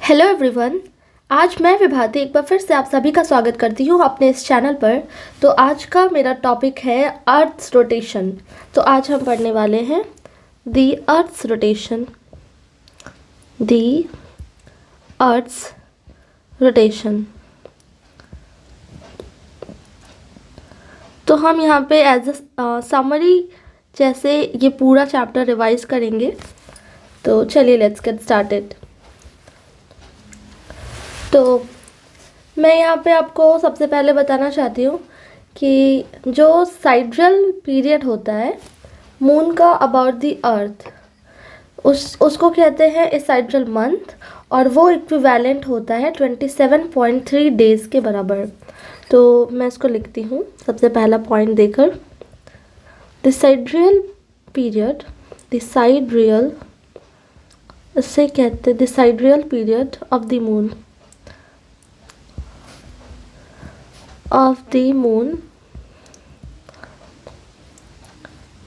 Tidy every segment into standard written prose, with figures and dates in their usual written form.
Hello everyone. आज मैं विभाति एक बार फिर से आप सभी का स्वागत करती हूँ अपने इस चैनल पर। तो आज का मेरा टॉपिक है अर्थ्स रोटेशन। तो आज हम पढ़ने वाले हैं दी अर्थ्स रोटेशन। दी अर्थ्स रोटेशन। तो हम यहाँ पे एज अ समरी जैसे ये पूरा चैप्टर रिवाइज करेंगे। तो चलिए लेट्स गेट स्टार्टेड। तो मैं यहाँ पे आपको सबसे पहले बताना चाहती हूँ कि जो साइड्रल पीरियड होता है मून का अबाउट द अर्थ उसको कहते हैं ए साइड्रल मंथ, और वो इक्विवेलेंट होता है 27.3 डेज़ के बराबर। तो मैं इसको लिखती हूँ सबसे पहला पॉइंट देकर। The sidereal period, the sidereal, इससे कहते हैं the sidereal period of the moon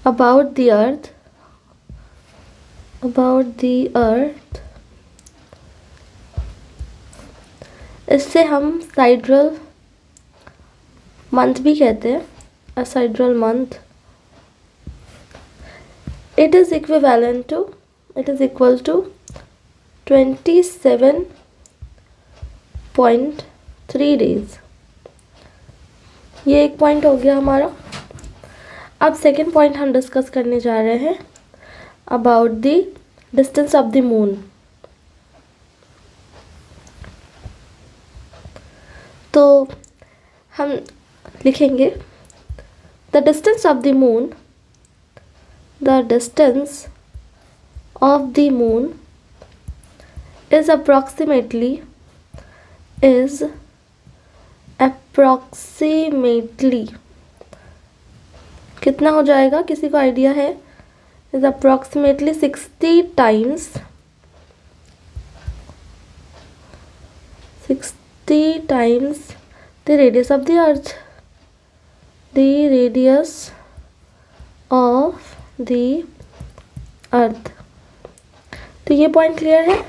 about the earth, इससे हम साइड्रल मंथ भी कहते हैं। A sidereal month it is equal to 27.3 days. ये एक पॉइंट हो गया हमारा। अब सेकेंड पॉइंट हम डिस्कस करने जा रहे हैं about the distance of the moon. तो हम लिखेंगे the distance of the moon, the distance of the moon is approximately कितना हो जाएगा, किसी को आइडिया है? Is approximately 60 times the radius of the earth. The radius of the अर्थ। तो ये पॉइंट क्लियर है।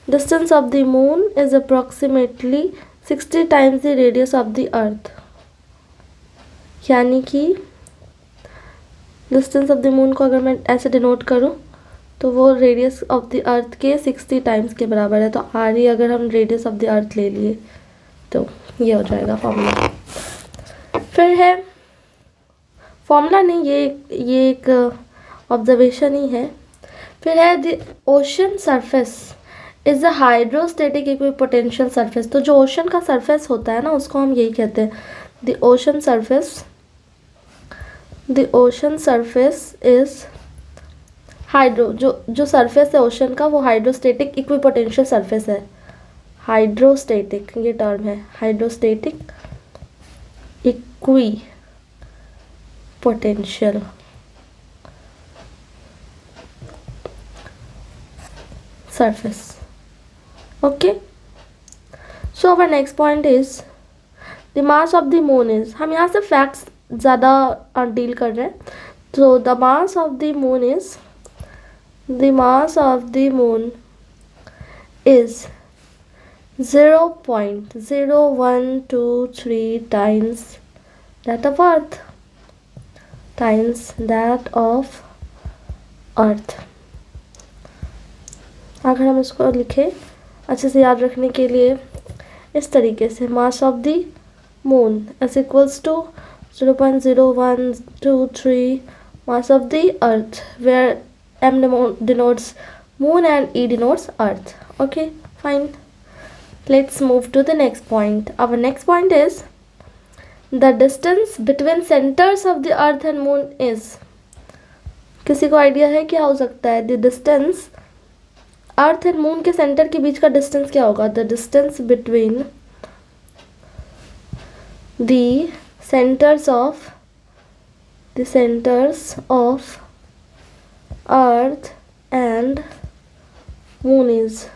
Distance of the moon is approximately 60 times the radius of the earth. यानी कि डिस्टेंस ऑफ द मून को अगर मैं ऐसे डिनोट करूं तो वो रेडियस ऑफ द अर्थ के 60 टाइम्स के बराबर है। तो आर ही अगर हम रेडियस ऑफ द अर्थ ले लिए तो ये हो जाएगा फॉर्मूला। फिर है फॉर्मूला नहीं, ये एक ऑब्जर्वेशन ही है। फिर है the ocean surface is a hydrostatic equipotential surface. तो जो ओशन का सरफेस होता है ना, उसको हम यही कहते हैं the ocean surface. The ocean surface is hydro, जो सरफेस है ओशन का वो हाइड्रोस्टेटिक इक्विपोटेंशियल सरफेस है। हाइड्रोस्टेटिक ये टर्म है, hydrostatic equipotential surface. Okay, so our next point is the mass of the moon is. हम यहाँ से फैक्ट्स ज़्यादा डील कर रहे हैं। तो the mass of the moon is 0.0123 times that of earth. अगर हम इसको लिखें अच्छे से याद रखने के लिए इस तरीके से, mass of the moon is equals to 0.0123 mass of the earth, where m denotes moon and e denotes earth. Okay, fine. Let's move to the next point. Our next point is the distance between centers of the earth and moon is। किसी को idea है क्या हो सकता है? the distance earth and moon के centre के बीच का डिस्टेंस क्या होगा? the distance between the centers of earth and moon is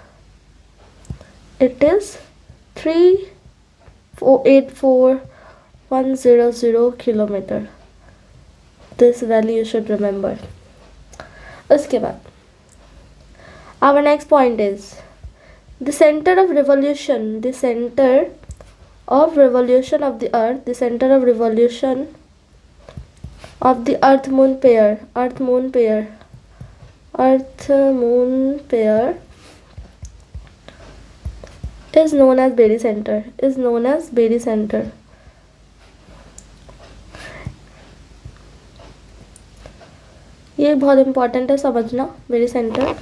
3,84,100 kilometer. This value you should remember. उसके बाद our next point is the center of revolution, the center of revolution of the earth, the center of revolution of the earth moon pair, earth moon pair is known as barycenter, is known as barycenter. ये बहुत important है समझना, barycenter,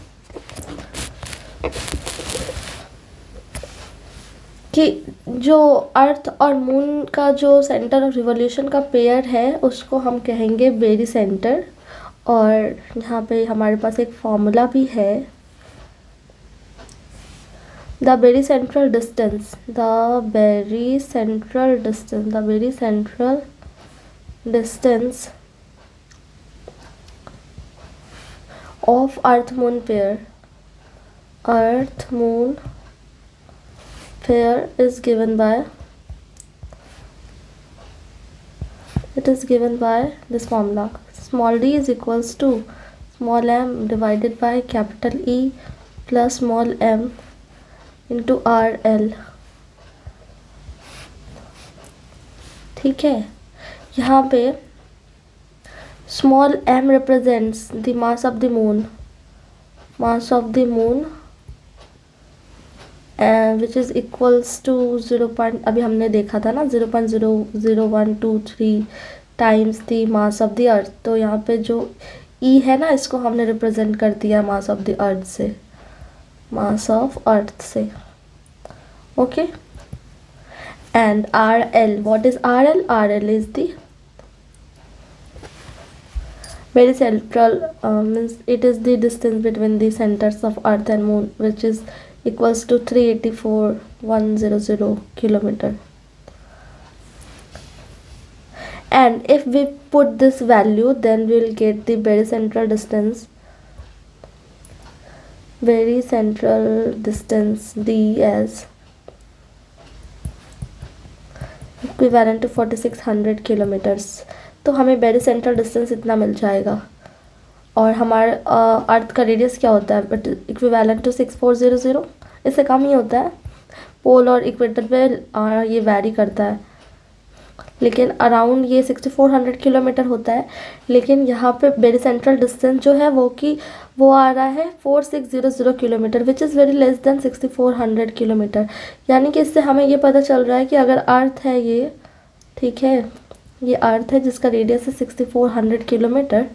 कि जो अर्थ और moon का जो centre of revolution का पेयर है उसको हम कहेंगे बेरीसेंटर। और यहाँ पे हमारे पास एक फॉर्मूला भी है, the barycentral distance, the barycentral distance, the barycentral distance of earth moon pair, earth moon pair is given by, it is given by this formula, small d is equals to small m divided by capital E plus small m into RL। ठीक है, यहाँ पे small m represents the mass of the moon, mass of the moon, which is equals to 0. अभी हमने देखा था ना 0.00123 times the mass of the अर्थ। तो यहाँ पे जो E है ना, इसको हमने रिप्रेजेंट कर दिया मास ऑफ द अर्थ से, मास ऑफ अर्थ से। Okay, and RL, what is RL? RL is the very central, means it is the distance between the centers of earth and moon, which is equals to 384,100 kilometer. And if we put this value, then we will get the barycentral distance, barycentral distance D as equivalent to 4600 kilometers। तो हमें बेरीसेंट्रल distance इतना मिल जाएगा। और हमारे अर्थ का radius क्या होता है? बट इक्विवेलेंट टू 6400, इससे कम ही होता है। पोल और इक्वेटर पे ये वैरी करता है, लेकिन अराउंड ये 6400 किलोमीटर होता है। लेकिन यहाँ पे बेरीसेंट्रल डिस्टेंस जो है वो आ रहा है 4600 kilometre, which is very less than 6400 kilometre. यानी कि इससे हमें ये पता चल रहा है कि अगर अर्थ है ये, ठीक है, ये अर्थ है जिसका रेडियस है 6400 किलोमीटर,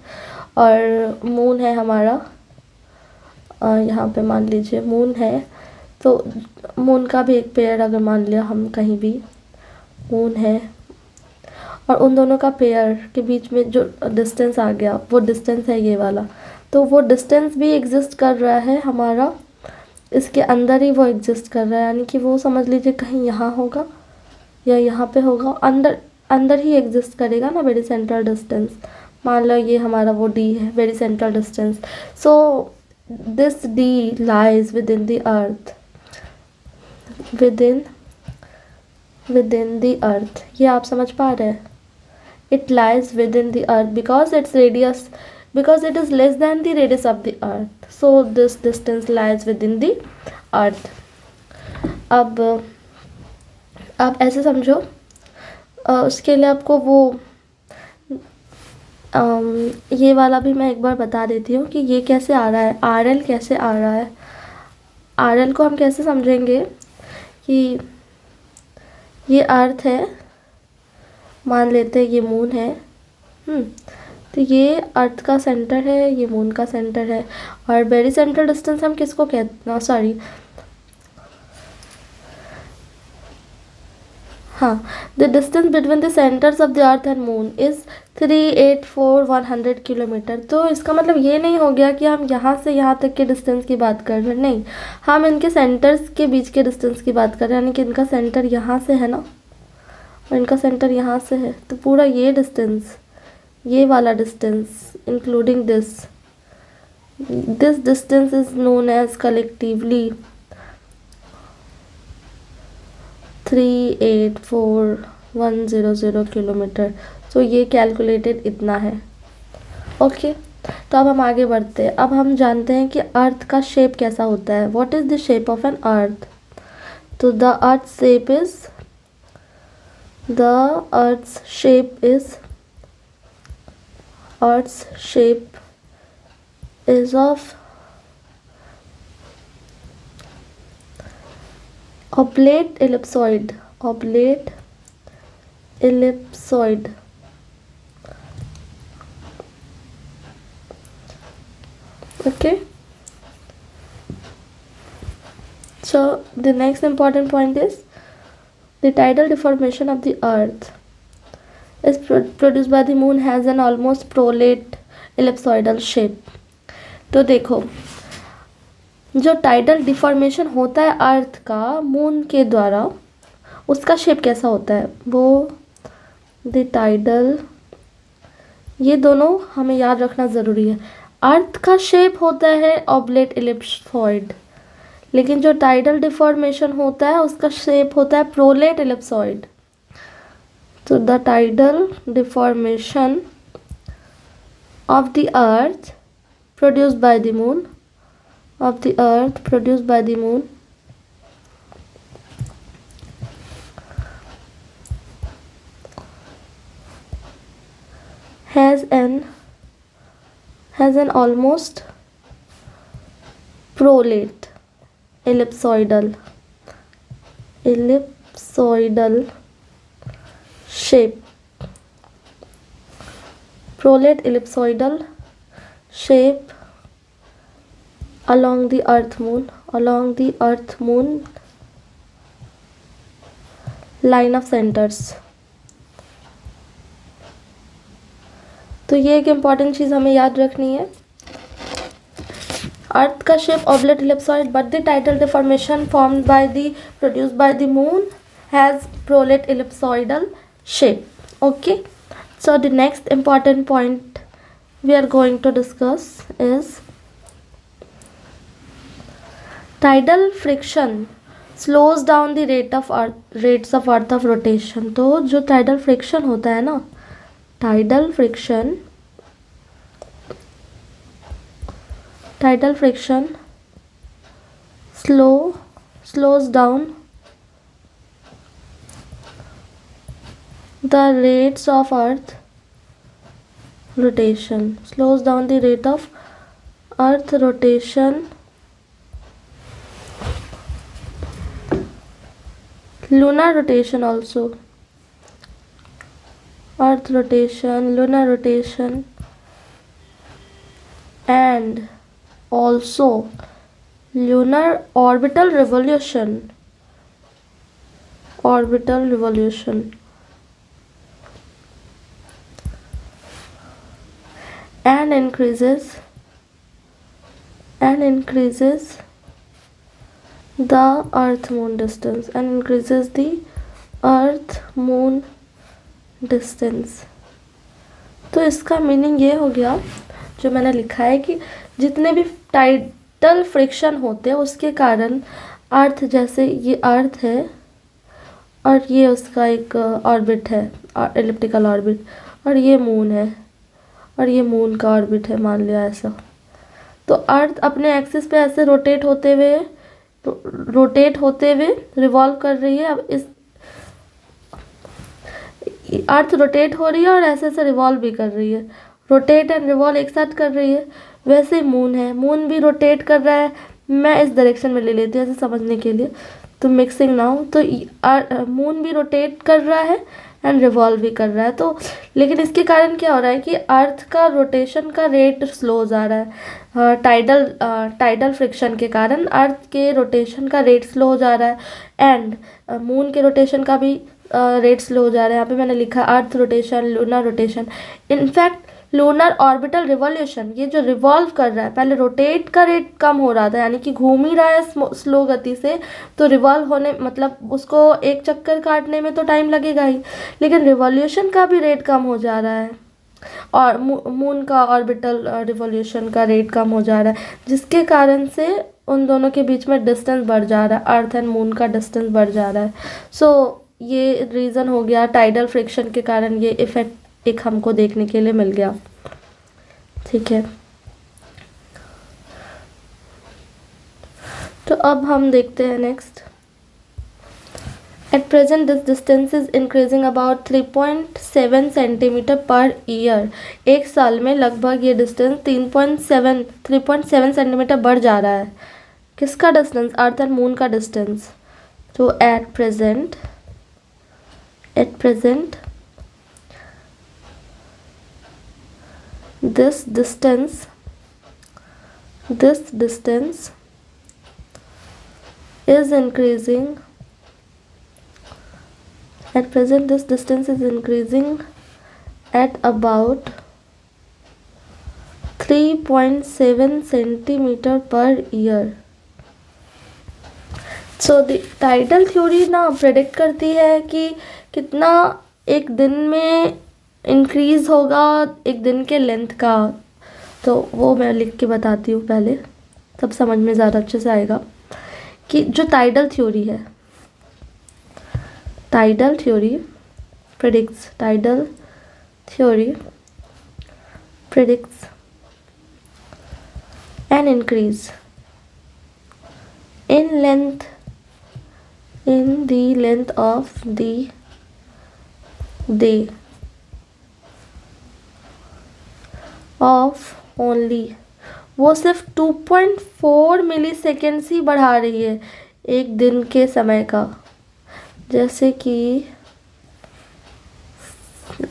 और मून है हमारा, यहाँ पे मान लीजिए मून है, तो मून का भी एक पेयर अगर मान लिया हम, कहीं भी मून है और उन दोनों का पेयर के बीच में जो डिस्टेंस आ गया वो डिस्टेंस है ये वाला। तो वो डिस्टेंस भी एग्जिस्ट कर रहा है हमारा, इसके अंदर ही वो एग्जिस्ट कर रहा है। यानी कि वो समझ लीजिए कहीं यहाँ होगा या यहाँ पे होगा, अंदर ही एग्जिस्ट करेगा ना बेरीसेंट्रल डिस्टेंस। मान लो ये हमारा वो D है, barycentral distance. So this D lies within the earth, within the earth. ये आप समझ पा रहे हैं? It lies within the earth because its radius, because it is less than the radius of the earth, so this distance lies within the earth। अब आप ऐसे समझो, उसके लिए आपको वो ये वाला भी मैं एक बार बता देती हूँ कि ये कैसे आ रहा है, RL कैसे आ रहा है। RL को हम कैसे समझेंगे कि ये अर्थ है, मान लेते हैं ये मून है, तो ये अर्थ का सेंटर है, ये मून का सेंटर है। और बेरीसेंट्रल डिस्टेंस हम किसको कहते हैं? सॉरी, हाँ, the distance between the centres of the earth and moon is 384,100 kilometre. तो इसका मतलब ये नहीं हो गया कि हम यहाँ से यहाँ तक के डिस्टेंस की बात कर रहे हैं, नहीं, हम इनके सेंटर्स के बीच के डिस्टेंस की बात कर रहे हैं। यानी कि इनका सेंटर यहाँ से है ना, और इनका सेंटर यहाँ से है, तो पूरा ये डिस्टेंस, ये वाला distance including this distance is known as collectively 384,100 kilometre. तो ये कैलकुलेटेड इतना है। ओके, तो अब हम आगे बढ़ते हैं। अब हम जानते हैं कि अर्थ का शेप कैसा होता है। What is the shape of an earth? तो the earth shape is of oblate ellipsoid. Okay, so the next important point is the tidal deformation of the earth is produced by the moon has an almost prolate ellipsoidal shape. तो देखो, जो tidal deformation होता है earth का moon के द्वारा, उसका shape कैसा होता है? वो द टाइडल, ये दोनों हमें याद रखना ज़रूरी है। अर्थ का शेप होता है ऑब्लेट एलिप्सॉइड, लेकिन जो टाइडल डिफॉर्मेशन होता है उसका शेप होता है प्रोलेट एलिप्सॉइड। तो the tidal deformation of the earth produced by the moon has an almost prolate ellipsoidal shape. Prolate ellipsoidal shape along the earth moon line of centers. तो ये एक important चीज़ हमें याद रखनी है। अर्थ का shape oblate ellipsoid, but the tidal deformation formed by the produced by the moon has prolate ellipsoidal shape. Okay, so the next important point we are going to discuss is tidal friction slows down the rates of earth of rotation. तो जो tidal friction होता है ना, tidal friction slows down the rates of earth rotation, slows down the rate of earth rotation, lunar rotation also, earth rotation, lunar rotation, and also lunar orbital revolution, and increases the earth moon distance. तो इसका meaning ये हो गया जो मैंने लिखा है कि जितने भी टाइडल फ्रिक्शन होते हैं उसके कारण अर्थ, जैसे ये अर्थ है और ये उसका एक ऑर्बिट है, एलिप्टिकल ऑर्बिट, और ये मून है और ये मून का ऑर्बिट है, मान लिया ऐसा। तो अर्थ अपने एक्सिस पे ऐसे रोटेट होते हुए रिवॉल्व कर रही है। अब इस अर्थ रोटेट हो रही है और ऐसे ऐसे रिवॉल्व भी कर रही है, रोटेट एंड रिवॉल्व एक साथ कर रही है। वैसे मून है, मून भी रोटेट कर रहा है। मैं इस डायरेक्शन में ले लेती हूँ ऐसे समझने के लिए, तो मिक्सिंग ना हो। तो मून भी रोटेट कर रहा है एंड रिवॉल्व भी कर रहा है। तो लेकिन इसके कारण क्या हो रहा है कि अर्थ का रोटेशन का रेट स्लो हो जा रहा है। टाइडल फ्रिक्शन के कारण अर्थ के रोटेशन का रेट स्लो हो जा रहा है एंड मून के रोटेशन का भी रेट स्लो हो जा रहा है। यहाँ पे मैंने लिखा earth rotation, lunar rotation, in fact lunar orbital revolution. ये जो रिवॉल्व कर रहा है, पहले रोटेट का रेट कम हो रहा था, यानी कि घूम ही रहा है स्लो गति से, तो रिवॉल्व होने मतलब उसको एक चक्कर काटने में तो टाइम लगेगा ही, लेकिन रिवॉल्यूशन का भी रेट कम हो जा रहा है और मून का ऑर्बिटल रिवॉल्यूशन का रेट कम हो जा रहा है, जिसके कारण से उन दोनों के बीच में डिस्टेंस बढ़ जा रहा है, अर्थ एंड मून का डिस्टेंस बढ़ जा रहा है। सो ये रीज़न हो गया टाइडल फ्रिक्शन के कारण, ये इफ़ेक्ट एक हमको देखने के लिए मिल गया। ठीक है, तो अब हम देखते हैं next. At present this distance is increasing about 3.7 centimetre per year. एक साल में लगभग ये डिस्टेंस 3.7 सेंटीमीटर बढ़ जा रहा है। किसका डिस्टेंस? अर्थ एंड मून का डिस्टेंस। तो at present this distance is increasing. At present this distance is increasing at about 3.7 centimeter per year. So tidal theory ना प्रेडिक्ट करती है कि कितना एक दिन में इंक्रीज़ होगा एक दिन के लेंथ का। तो वो मैं लिख के बताती हूँ पहले, तब समझ में ज़्यादा अच्छे से आएगा कि जो टाइडल थ्योरी है, tidal theory predicts an increase in the length of the day of only, वो सिर्फ 2.4 मिली सेकेंड्स ही बढ़ा रही है एक दिन के समय का। जैसे कि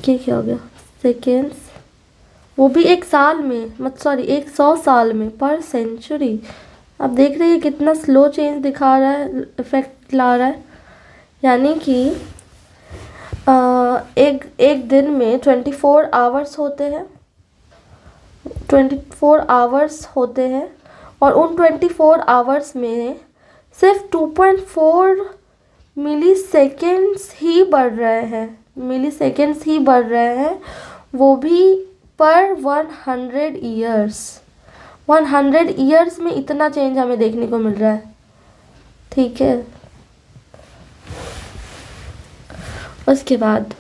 क्या हो गया सेकेंड्स, वो भी एक साल में, 100 साल में, पर सेंचुरी। अब देख रही है कितना स्लो चेंज दिखा रहा है, इफेक्ट ला रहा है। यानी कि एक दिन में 24 आवर्स होते हैं, 24 आवर्स होते हैं, और उन 24 आवर्स में सिर्फ 2.4 मिली सेकेंड्स ही बढ़ रहे हैं, वो भी पर 100 ईयर्स। 100 ईयर्स में इतना चेंज हमें देखने को मिल रहा है। ठीक है, उसके बाद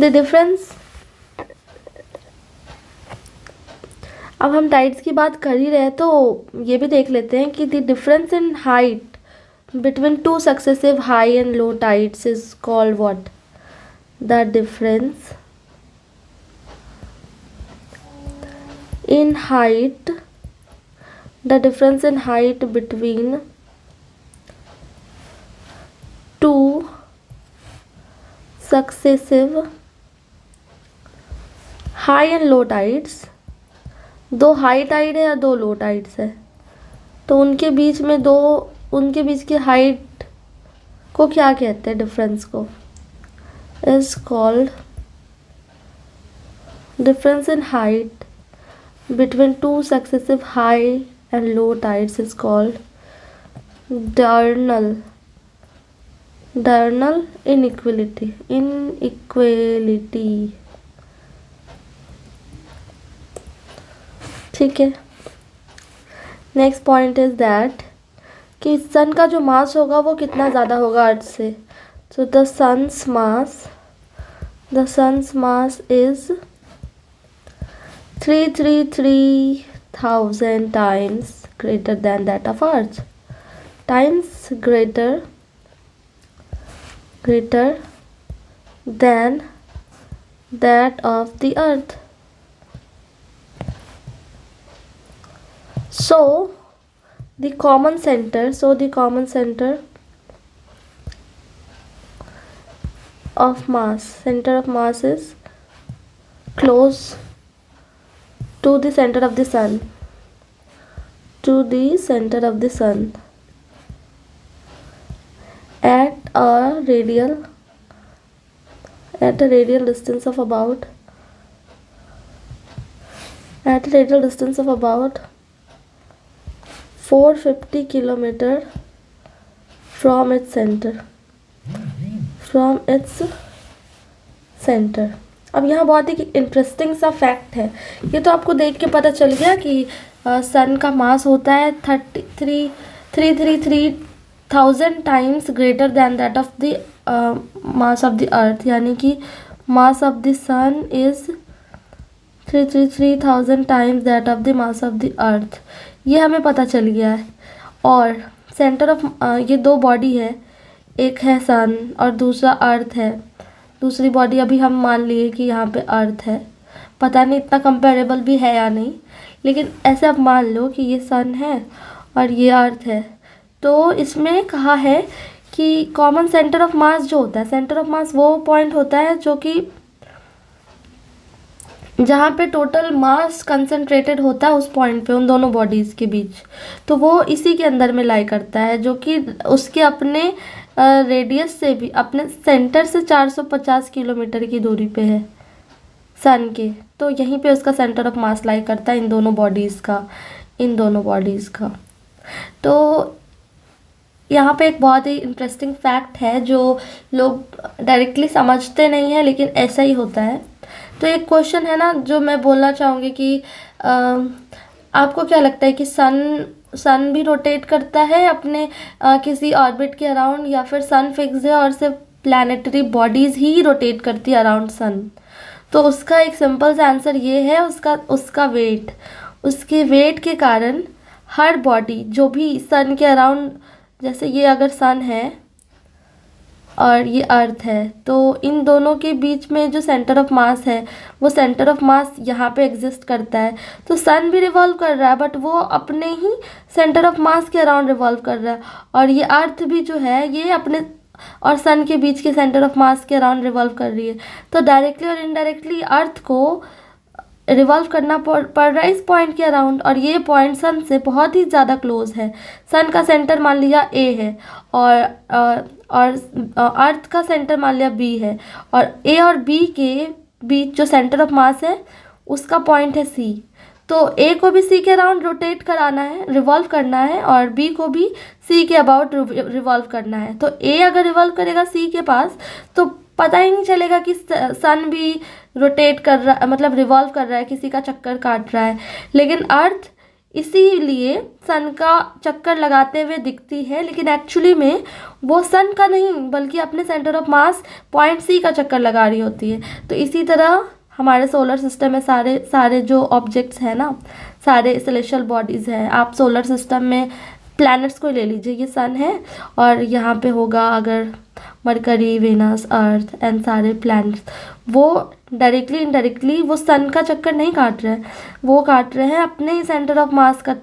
द डिफरेंस, अब हम टाइड्स की बात कर ही रहे हैं तो ये भी देख लेते हैं कि the difference in height between two successive high and low tides is called what? The difference in height between two successive high and low tides, दो हाई टाइड है या दो लो टाइड्स है, तो उनके बीच की हाइट को क्या कहते हैं? डिफरेंस को is called difference in height between two successive high and low tides is called diurnal inequality. ठीक है, नेक्स्ट पॉइंट इज दैट कि सन का जो मास होगा वो कितना ज़्यादा होगा अर्थ से। So the sun's mass is 333,000 times greater than that of Earth, times greater than that of the Earth. So the common center of mass is close to the center of the sun, at a radial distance of about 450 kilometer from its center. अब यहाँ बहुत ही interesting सा fact है, ये तो आपको देख के पता चल गया कि सन का मास होता है 333,000 times greater than that of the mass of the earth, यानी कि mass of the sun is 333,000 times that of the mass of the earth. ये हमें पता चल गया है। और सेंटर ऑफ ये दो बॉडी है, एक है सन और दूसरा अर्थ है। दूसरी बॉडी अभी हम मान लिए कि यहाँ पे अर्थ है, पता नहीं इतना कंपेरेबल भी है या नहीं, लेकिन ऐसे आप मान लो कि ये सन है और ये अर्थ है। तो इसमें कहा है कि कॉमन सेंटर ऑफ मास जो होता है, सेंटर ऑफ मास वो पॉइंट होता है जो कि जहाँ पे टोटल मास कंसंट्रेटेड होता है, उस पॉइंट पे उन दोनों बॉडीज़ के बीच, तो वो इसी के अंदर में लाई करता है, जो कि उसके अपने रेडियस से भी, अपने सेंटर से 450 किलोमीटर की दूरी पे है सन के। तो यहीं पे उसका सेंटर ऑफ मास लाई करता है, इन दोनों बॉडीज़ का। तो यहाँ पे एक बहुत ही इंटरेस्टिंग फैक्ट है जो लोग डायरेक्टली समझते नहीं हैं, लेकिन ऐसा ही होता है। तो एक क्वेश्चन है ना जो मैं बोलना चाहूँगी कि आपको क्या लगता है कि सन भी रोटेट करता है अपने किसी ऑर्बिट के अराउंड, या फिर सन फिक्स है और सिर्फ प्लैनेटरी बॉडीज़ ही रोटेट करती है अराउंड सन? तो उसका एक सिंपल सा आंसर ये है, उसका वेट। उसके वेट के कारण हर बॉडी जो भी सन के अराउंड, जैसे ये अगर सन है और ये अर्थ है, तो इन दोनों के बीच में जो सेंटर ऑफ मास है, वो सेंटर ऑफ मास यहाँ पे एग्जिस्ट करता है। तो सन भी रिवॉल्व कर रहा है, बट वो अपने ही सेंटर ऑफ मास के अराउंड रिवॉल्व कर रहा है। और ये अर्थ भी जो है, ये अपने और सन के बीच के सेंटर ऑफ मास के अराउंड रिवॉल्व कर रही है। तो डायरेक्टली और इनडायरेक्टली अर्थ को रिवॉल्व करना पड़ रहा है इस पॉइंट के अराउंड, और ये पॉइंट सन से बहुत ही ज़्यादा क्लोज है। सन का सेंटर मान लिया ए है, और अर्थ का सेंटर मान लिया बी है, और ए और बी के बीच जो सेंटर ऑफ मास है उसका पॉइंट है सी। तो ए को भी सी के अराउंड रोटेट कराना है, रिवॉल्व करना है, और बी को भी सी के अबाउट रिवॉल्व करना है। तो ए अगर रिवॉल्व करेगा सी के पास, तो पता ही नहीं चलेगा कि सन भी रोटेट कर रहा, मतलब रिवॉल्व कर रहा है, किसी का चक्कर काट रहा है। लेकिन अर्थ इसीलिए सन का चक्कर लगाते हुए दिखती है, लेकिन एक्चुअली में वो सन का नहीं, बल्कि अपने centre of mass point C का चक्कर लगा रही होती है। तो इसी तरह हमारे सोलर सिस्टम में सारे जो ऑब्जेक्ट्स हैं ना, सारे सेलेस्टियल बॉडीज़ हैं। आप सोलर सिस्टम में प्लैनेट्स को ले लीजिए, ये सन है, और यहाँ पे होगा अगर मरकरी, वेनस, अर्थ एंड सारे प्लैनेट्स, वो डायरेक्टली इनडायरेक्टली वो सन का चक्कर नहीं काट रहे हैं, वो काट रहे हैं अपने ही सेंटर ऑफ मास का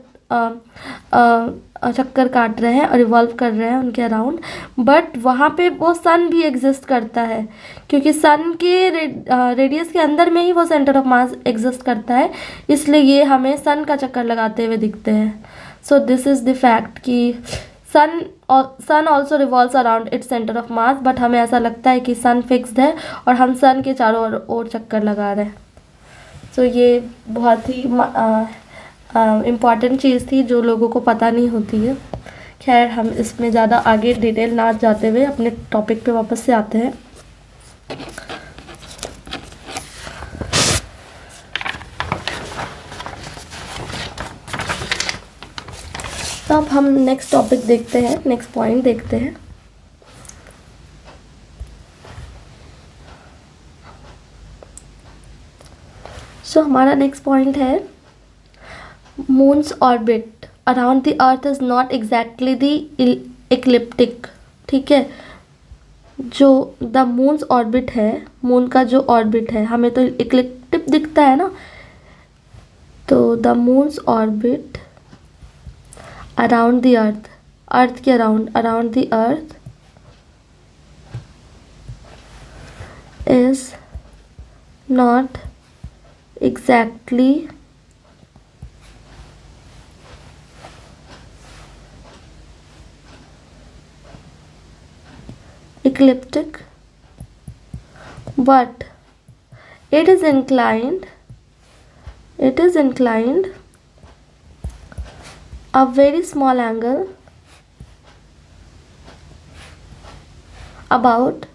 चक्कर काट रहे हैं और रिवॉल्व कर रहे हैं उनके अराउंड। बट वहाँ पे वो सन भी एग्जिस्ट करता है, क्योंकि सन के रेडियस के अंदर में ही वो सेंटर ऑफ मास एग्जिस्ट करता है, इसलिए ये हमें सन का चक्कर लगाते हुए दिखते हैं। So this is the fact कि sun also revolves around its centre of mass, but हमें ऐसा लगता है कि सन फिक्स्ड है और हम सन के चारों ओर चक्कर लगा रहे हैं। सो ये बहुत ही इम्पॉर्टेंट चीज़ थी जो लोगों को पता नहीं होती है। खैर, हम इसमें ज़्यादा आगे डिटेल ना जाते हुए अपने टॉपिक पे वापस से आते हैं। तो अब हम नेक्स्ट टॉपिक देखते हैं, नेक्स्ट पॉइंट देखते हैं। सो हमारा नेक्स्ट पॉइंट है moons orbit around the earth is not exactly the ecliptic. ठीक है, जो द मून्स ऑर्बिट है, मून का जो ऑर्बिट है, हमें तो इक्लिप्टिक दिखता है ना, तो the moon's orbit around the earth, earth के around the earth is not exactly ecliptic, but it is inclined a very small angle, about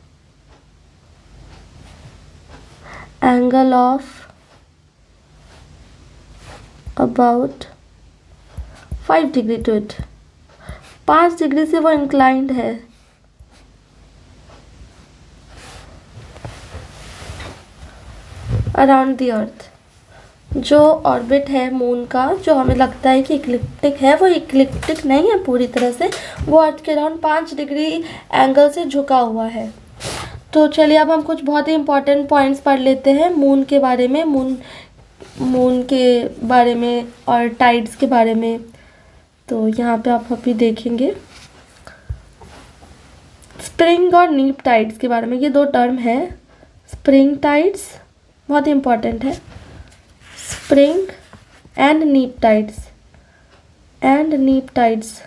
angle of about 5 degree to it, 5 degree से वो inclined है। Around the अर्थ। जो orbit है moon का, जो हमें लगता है कि इक्लिप्टिक है, वो इक्लिप्टिक नहीं है पूरी तरह से, वो अर्थ के अराउंड 5 डिग्री एंगल से झुका हुआ है। तो चलिए अब हम कुछ बहुत ही इंपॉर्टेंट पॉइंट्स पढ़ लेते हैं मून के बारे में, मून के बारे में और टाइड्स के बारे में। तो यहाँ पे आप अभी देखेंगे स्प्रिंग और नीप टाइड्स के बारे में। ये 2 टर्म है, स्प्रिंग टाइड्स बहुत ही इंपॉर्टेंट है, स्प्रिंग एंड नीप टाइड्स।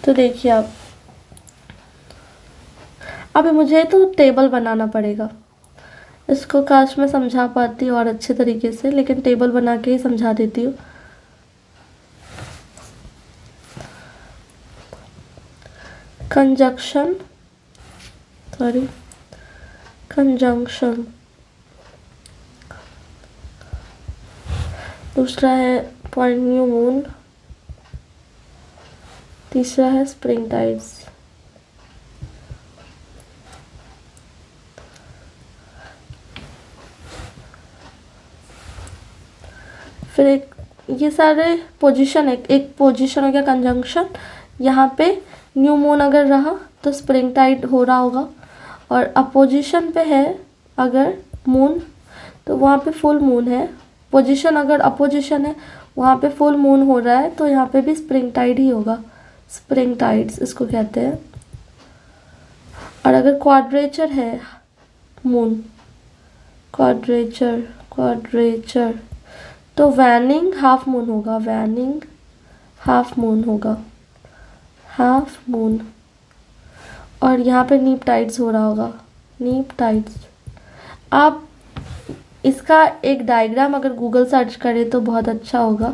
तो देखिए आप, अभी मुझे तो टेबल बनाना पड़ेगा, इसको काश मैं समझा पाती और अच्छे तरीके से, लेकिन टेबल बना के ही समझा देती हूँ। कंजंक्शन, दूसरा है पॉइंट न्यू मून, तीसरा है स्प्रिंग टाइड्स। फिर ये सारे पोजीशन है, एक पोजीशन हो गया कंजंक्शन, यहाँ पे न्यू मून अगर रहा तो स्प्रिंग टाइड हो रहा होगा, और अपोजिशन पे है अगर मून तो वहाँ पे फुल मून है। पोजीशन अगर अपोजिशन है, वहाँ पे फुल मून हो रहा है, तो यहाँ पे भी स्प्रिंग टाइड ही होगा, स्प्रिंग टाइड्स इसको कहते हैं। और अगर क्वाड्रेचर है मून, क्वाड्रेचर तो वैनिंग हाफ मून होगा, हाफ मून। और यहाँ पे नीप टाइड्स हो रहा होगा, नीप टाइड्स। आप इसका एक डायग्राम अगर गूगल सर्च करें तो बहुत अच्छा होगा,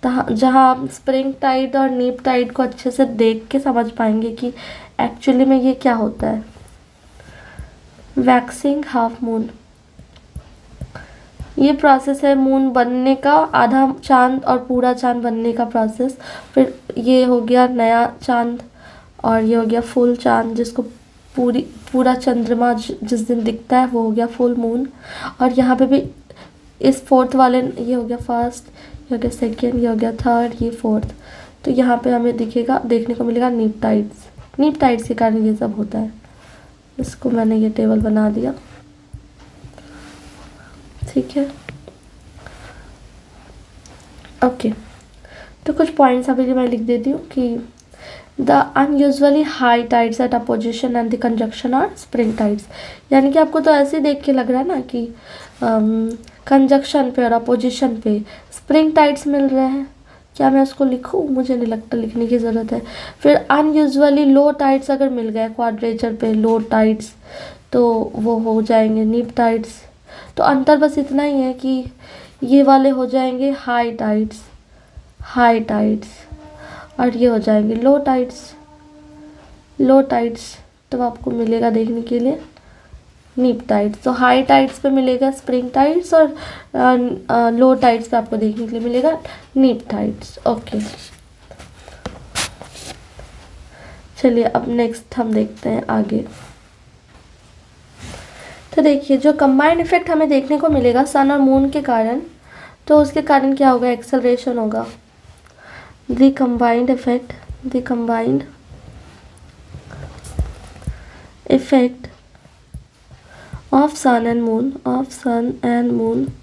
जहाँ आप स्प्रिंग टाइड और नीप टाइड को अच्छे से देख के समझ पाएंगे कि एक्चुअली में ये क्या होता है। वैक्सिंग हाफ मून, ये प्रोसेस है मून बनने का, आधा चांद और पूरा चांद बनने का प्रोसेस। फिर ये हो गया नया चांद, और ये हो गया फुल चांद, जिसको पूरा चंद्रमा जिस दिन दिखता है वो हो गया फुल मून। और यहाँ पे भी इस फोर्थ वाले, ये हो गया फर्स्ट, ये हो गया सेकेंड, ये हो गया थर्ड, ये फोर्थ। तो यहाँ पे हमें देखने को मिलेगा नीप टाइड्स के कारण ये सब होता है। इसको मैंने ये टेबल बना दिया, ठीक है, ओके। तो कुछ पॉइंट्स अभी मैं लिख देती हूँ कि the unusually high tides at opposition and the conjunction are spring tides. यानी कि आपको तो ऐसे देख के लग रहा है ना कि कंजंक्शन पे और अपोजिशन पे स्प्रिंग टाइड्स मिल रहे हैं। क्या मैं उसको लिखूँ? मुझे नहीं लगता लिखने की ज़रूरत है। फिर अनयूजुअली लो टाइड्स अगर मिल गए क्वाड्रेचर पे, लो टाइड्स, तो वो हो जाएंगे नीप टाइड्स। तो अंतर बस इतना ही है कि ये वाले हो जाएंगे हाई टाइड्स और ये हो जाएंगे लो टाइड्स। तो आपको मिलेगा देखने के लिए नीप टाइड्स। तो हाई टाइड्स पे मिलेगा स्प्रिंग टाइड्स और लो टाइड्स पे आपको देखने के लिए मिलेगा नीप टाइड्स। ओके, चलिए अब नेक्स्ट हम देखते हैं आगे। तो देखिए जो कंबाइंड इफेक्ट हमें देखने को मिलेगा सन और मून के कारण, तो उसके कारण क्या होगा? एक्सेलरेशन होगा। The combined effect of sun and moon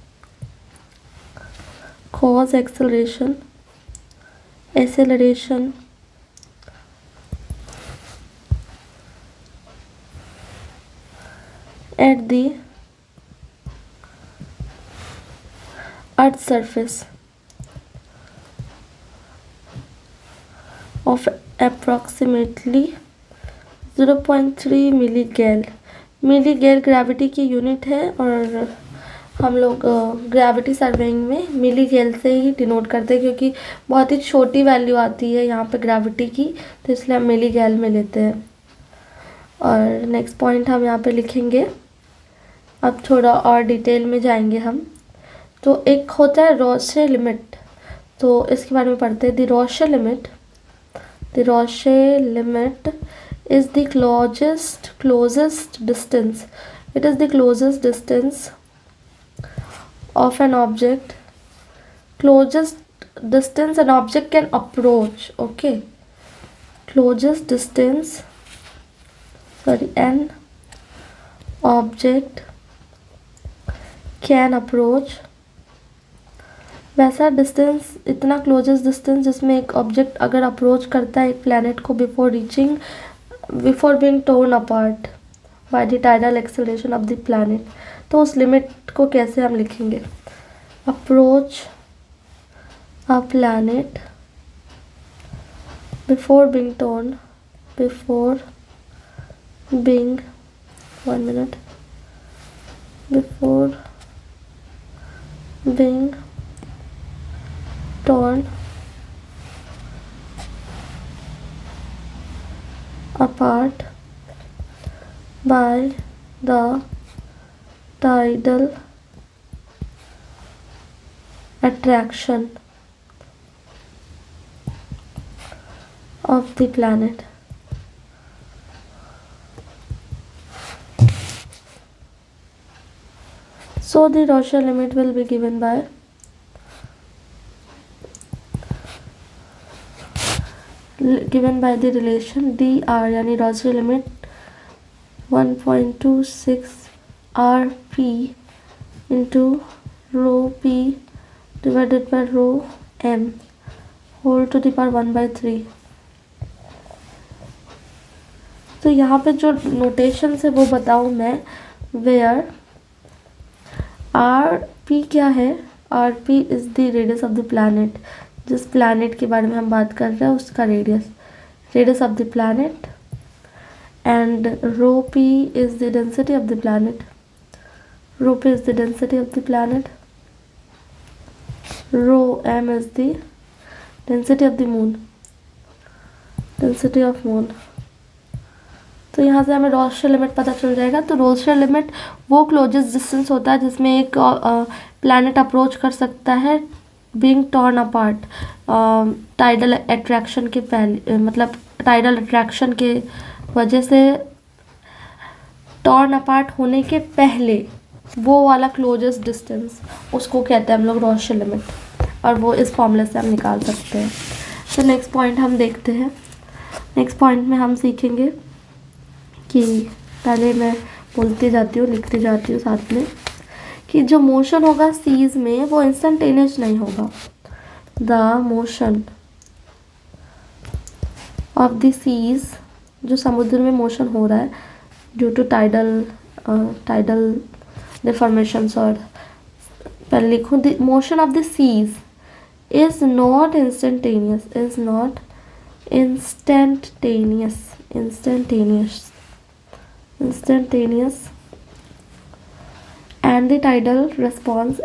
cause acceleration at the earth's surface of approximately 0.3 मिलीगैल gravity की यूनिट है, और हम लोग ग्रेविटी सर्वेइंग में मिलीगैल से ही डिनोट करते हैं, क्योंकि बहुत ही छोटी वैल्यू आती है यहाँ पे ग्रेविटी की, तो इसलिए हम मिलीगैल में लेते हैं। और नेक्स्ट पॉइंट हम यहाँ पे लिखेंगे। अब थोड़ा और डिटेल में जाएंगे हम। तो एक होता है रॉसे लिमिट, तो इसके बारे में पढ़ते हैं। The Roche limit is the closest distance. It is the closest distance of an object. Closest distance an object can approach. Okay. Closest distance. Sorry, an object can approach. वैसा डिस्टेंस, इतना closest distance जिसमें एक object अगर approach करता है एक planet को before being torn apart by the tidal acceleration of the planet, तो उस लिमिट को कैसे हम लिखेंगे? Approach a planet before being torn, before being, 1 minute, before being torn apart by the tidal attraction of the planet. So the Rorschach limit will be given by the relation dr, यानी Rorschach limit 1.26 rp into rho p divided by rho m whole to the power 1/3. तो यहाँ पे जो notation है वो बताऊँ मैं, where are P क्या है? R P is the radius of the planet, जिस प्लैनेट के बारे में हम बात कर रहे हैं उसका radius of the planet, and rho P is the density of the planet, rho P is the density of the planet, rho M is the density of the moon, density of moon. तो यहाँ से हमें Rorschach limit पता चल जाएगा। तो Rorschach limit वो closest distance होता है जिसमें एक प्लैनेट अप्रोच कर सकता है being torn apart, tidal attraction के पहले, मतलब टाइडल अट्रैक्शन के वजह से टॉर्न अपार्ट होने के पहले वो वाला क्लोजेस्ट डिस्टेंस, उसको कहते हैं हम लोग Rorschach लिमिट, और वो इस फॉर्मूले से हम निकाल सकते हैं। तो नेक्स्ट पॉइंट हम देखते हैं। नेक्स्ट पॉइंट में हम सीखेंगे कि पहले मैं बोलती जाती हूँ, लिखती जाती हूँ साथ में, कि जो मोशन होगा सीज में वो इंस्टेंटेनियस नहीं होगा। The motion of the seas, जो समुद्र में मोशन हो रहा है ड्यू टू टाइडल डिफॉर्मेशंस, और पहले लिखूँ the motion of the seas is not instantaneous, and the tidal response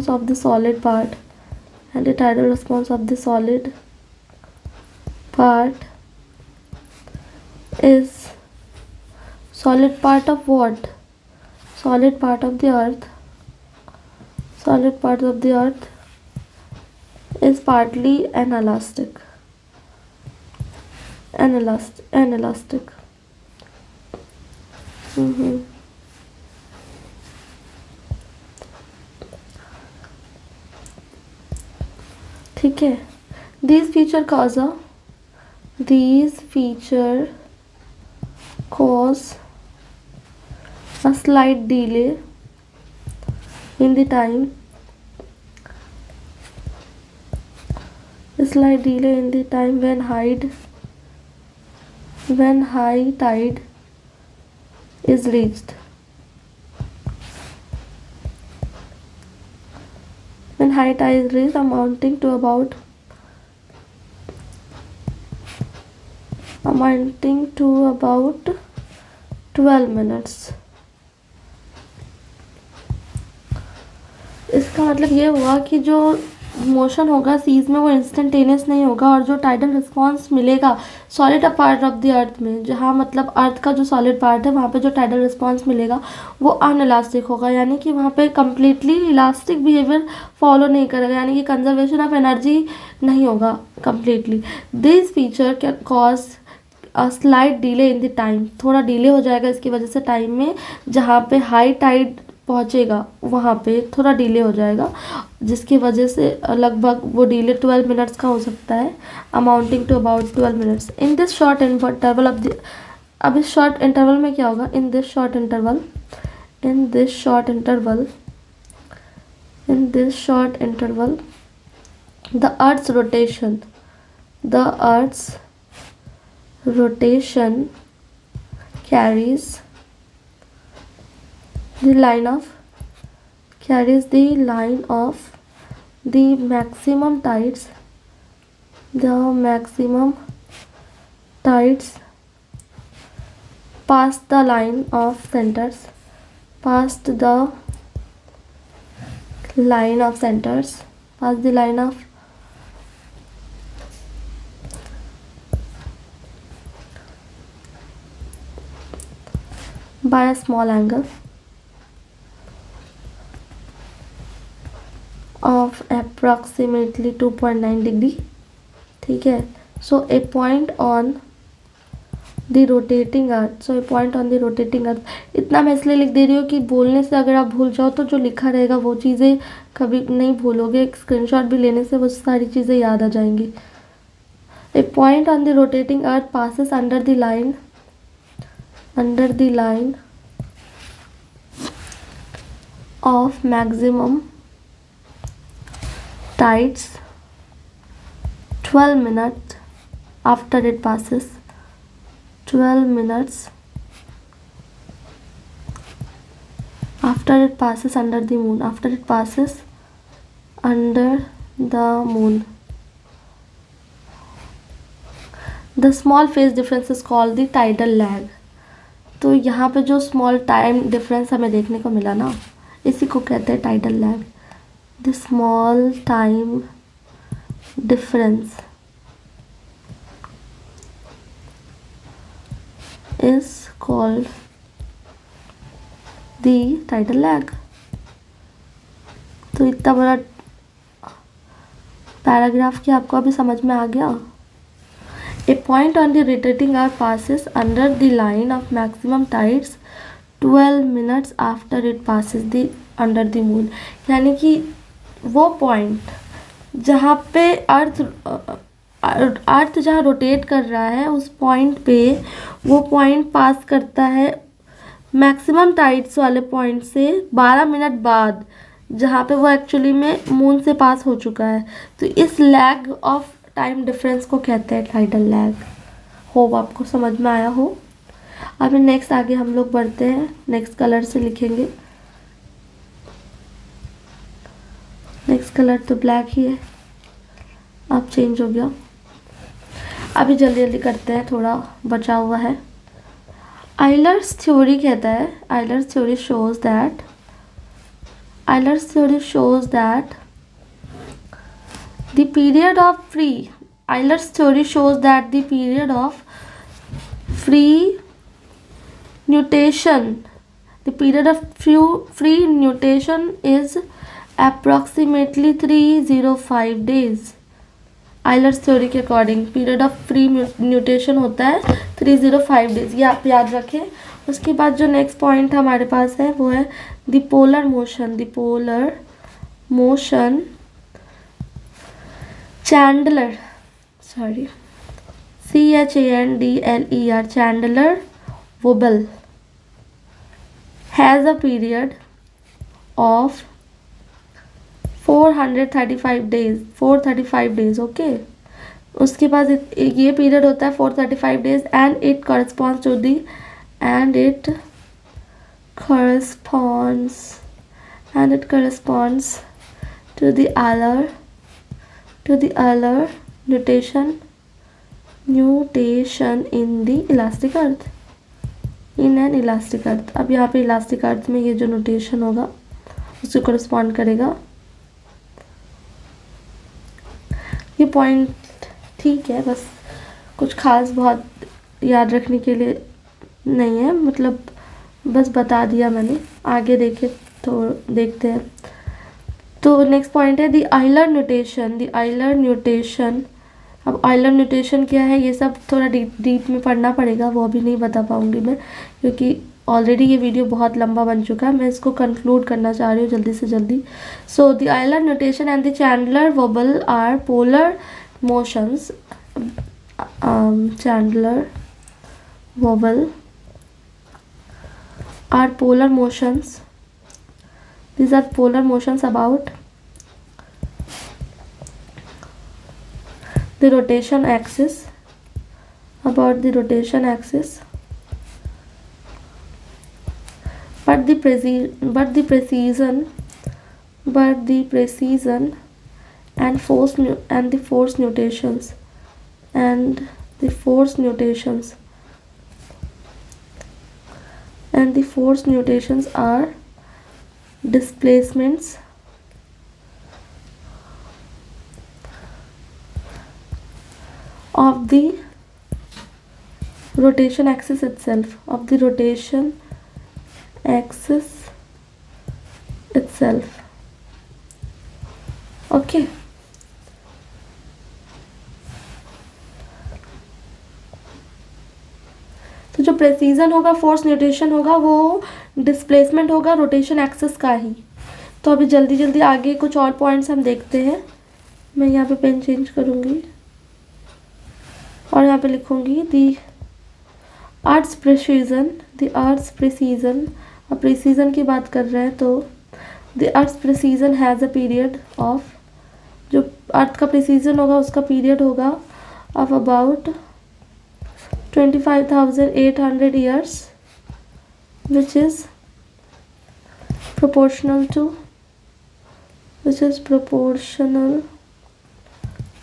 of the solid part, is solid part of what? Solid part of the earth is partly inelastic. ठीक है। These feature cause a slight delay in the time, when high tide is reached. Amounting to about 12 minutes. इसका मतलब ये हुआ कि जो motion होगा seize में वो इंस्टेंटेनियस नहीं होगा, और जो टाइडल रिस्पॉन्स मिलेगा सॉलिड पार्ट ऑफ द अर्थ में, जहाँ मतलब अर्थ का जो सॉलिड पार्ट है वहाँ पे जो टाइडल रिस्पॉन्स मिलेगा वो अनइलास्टिक होगा, यानी कि वहाँ पे कम्प्लीटली इलास्टिक बिहेवियर फॉलो नहीं करेगा, यानी कि कंजर्वेशन ऑफ एनर्जी नहीं होगा completely. This feature can cause slide delay in the time, थोड़ा डिले हो जाएगा इसकी वजह से टाइम में, जहाँ पे हाई टाइड पहुँचेगा वहाँ पे थोड़ा डिले हो जाएगा, जिसकी वजह से लगभग वो डिले 12 मिनट्स का हो सकता है, amounting to about 12 minutes. In this short interval of the, अब इस शॉर्ट इंटरवल में क्या होगा, in this short interval, in this short interval, in this short interval the earth's rotation, the earth's rotation carries the line of the maximum tides, the maximum tides past the line of centers, past the line of centers, past the line of by a small angle of approximately 2.9 degree, ठीक है। So a point on the rotating earth, so a point on the rotating earth, इतना मैं इसलिए लिख दे रही हूँ कि बोलने से अगर आप भूल जाओ तो जो लिखा रहेगा वो चीज़ें कभी नहीं भूलोगे, स्क्रीनशॉट भी लेने से वो सारी चीज़ें याद आ जाएंगी। A point on the rotating earth passes under the line, under the line of maximum tides 12 minutes after it passes, 12 minutes after it passes under the moon, after it passes under the moon. The small phase difference is called the tidal lag. तो यहाँ पे जो small time difference हमें देखने को मिला ना, इसी को कहते हैं tidal lag. The small time difference is called the tidal lag. तो इतना बड़ा पैराग्राफ क्या आपको अभी समझ में आ गया? A point on the rotating arc passes under the line of maximum tides 12 minutes after it passes the under the moon, यानी कि वो पॉइंट जहाँ पे अर्थ जहाँ रोटेट कर रहा है उस पॉइंट पे वो पॉइंट पास करता है मैक्सिमम टाइड्स वाले पॉइंट से 12 मिनट बाद, जहाँ पे वो एक्चुअली में मून से पास हो चुका है। तो इस लैग ऑफ टाइम डिफरेंस को कहते हैं टाइडल लैग। होप आपको समझ में आया हो। अभी नेक्स्ट आगे हम लोग बढ़ते हैं, नेक्स्ट कलर से लिखेंगे। नेक्स्ट कलर तो ब्लैक ही है, अब चेंज हो गया। अभी जल्दी जल्दी करते हैं, थोड़ा बचा हुआ है। आइलर्स थ्योरी कहता है, Euler's theory shows that the period of free, Euler's theory shows that the period of free nutation, the period of free nutation is approximately 305 days. Euler's theory के according period of free nutation होता है 305 days, ये आप याद रखें। उसके बाद जो नेक्स्ट पॉइंट हमारे पास है वो है the polar motion, the polar motion Chandler, sorry, Chandler, Chandler wobble has a period of 435 days, 435 days, okay. उसके बाद ये पीरियड होता है 435 days and it corresponds to the Euler nutation in the elastic earth, in an elastic earth। अब यहाँ पे elastic अर्थ में ये जो नोटेशन होगा उससे correspond करेगा ये पॉइंट ठीक है, बस कुछ खास बहुत याद रखने के लिए नहीं है, मतलब बस बता दिया मैंने। आगे देखे तो देखते हैं। तो नेक्स्ट पॉइंट है the Euler notation. The Euler notation, अब आइलर नोटेशन क्या है ये सब थोड़ा डीप में पढ़ना पड़ेगा, वो अभी नहीं बता पाऊँगी मैं, क्योंकि ऑलरेडी ये वीडियो बहुत लंबा बन चुका है। मैं इसको कंक्लूड करना चाह रही हूँ जल्दी से जल्दी। So the Euler notation and the Chandler wobble are polar motions. Chandler wobble are polar motions. These are polar motions about the rotation axis, about the rotation axis, but the precision and the force notations are displacements of the rotation axis itself, okay. तो जो precision होगा, force nutrition होगा, वो displacement होगा rotation axis का ही। तो अभी जल्दी जल्दी आगे कुछ और पॉइंट्स हम देखते हैं। मैं यहाँ पे पेन चेंज करूँगी और यहाँ पे लिखूँगी दी अर्थ्स प्रेसीजन। अब प्रेसीजन की बात कर रहे हैं तो the earth's precession has a period of, जो अर्थ का प्रेसीजन होगा उसका पीरियड होगा of about 25,800 years, which is proportional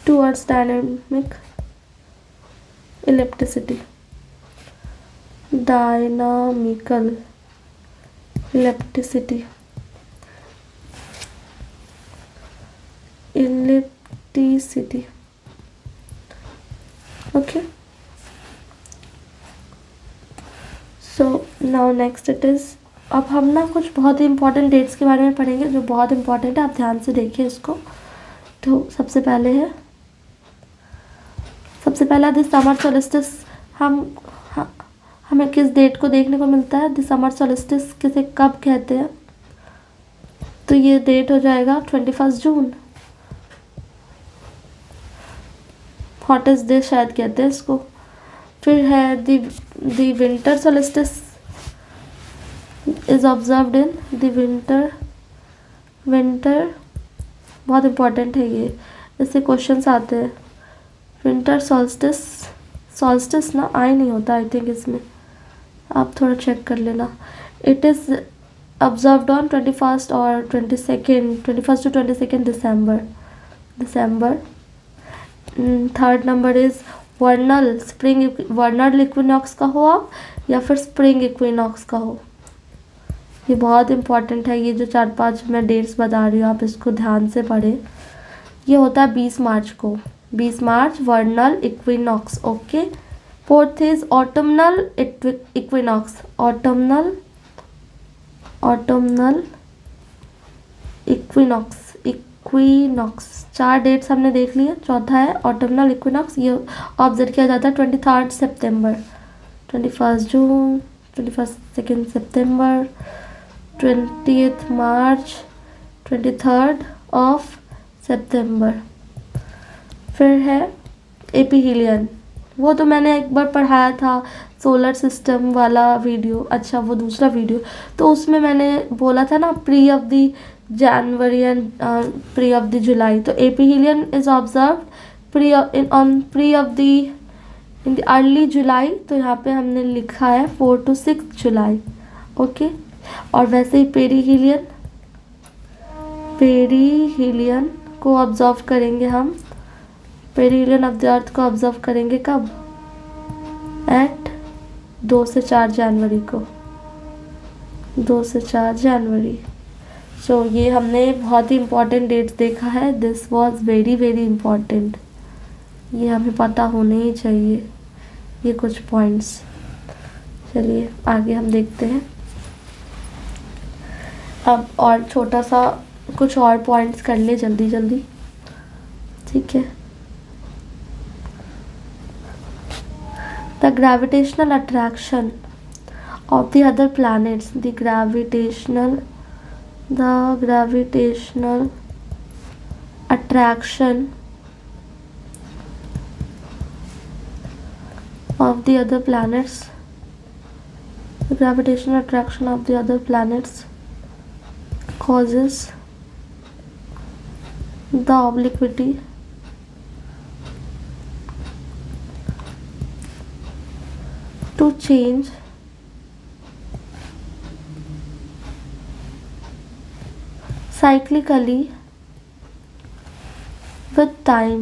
to Earth's dynamic ellipticity. Dynamical ellipticity. Okay. So now next it is, अब हम ना कुछ बहुत ही इंपॉर्टेंट डेट्स के बारे में पढ़ेंगे जो बहुत इंपॉर्टेंट है, आप ध्यान से देखिए इसको। तो सबसे पहला द समर सोलिस्टिस। हमें किस डेट को देखने को मिलता है? द समर सोलिस्टिस किसे कब कहते हैं? तो ये डेट हो जाएगा 21 जून। हॉटेस्ट डे शायद कहते हैं इसको। फिर है the winter solstice is observed in the winter, बहुत इम्पोर्टेंट है ये, इससे क्वेश्चंस आते हैं। विंटर सॉल्स्टिस ना आई नहीं होता आई थिंक इसमें, आप थोड़ा चेक कर लेना। It is observed on 21st और 21st to 22nd December. Third number is वर्नल equinox का हो आप या फिर स्प्रिंग इक्विनॉक्स का हो, ये बहुत इंपॉर्टेंट है। ये जो 4-5 मैं डेट्स बता रही हूँ आप इसको ध्यान से पढ़ें। ये होता है 20 मार्च को, 20 March vernal equinox. Okay. Fourth is autumnal equinox. Autumnal equinox 4 dates हमने देख लिए। चौथा है ऑटमनल इक्विनॉक्स, ये ऑब्जर्व किया जाता है 23 सितंबर, 21 जून, 22 सितंबर, 20 मार्च, 23 ऑफ सितंबर। फिर है एपीहीलियन, वो तो मैंने एक बार पढ़ाया था सोलर सिस्टम वाला वीडियो, अच्छा वो दूसरा वीडियो, तो उसमें मैंने बोला था ना pre of the January and pre of the July. तो aphelion is observed in the early July, तो यहाँ पे हमने लिखा है 4 to 6 जुलाई। ओके। और वैसे ही पेरीहीलियन को ऑब्जर्व करेंगे हम, पेरीहीलियन ऑफ द अर्थ को ऑब्जर्व करेंगे कब? एट 2 से 4 जनवरी को, 2 से 4 जनवरी। सो ये हमने बहुत ही इम्पॉर्टेंट डेट्स देखा है. This was very very important. ये हमें पता होने ही चाहिए ये कुछ पॉइंट्स. चलिए आगे हम देखते हैं. अब और छोटा सा कुछ और पॉइंट्स कर ले जल्दी जल्दी. ठीक है. The gravitational attraction of the other planets, the gravitational attraction of the other planets, the gravitational attraction of the other planets causes the obliquity to change cyclically with time.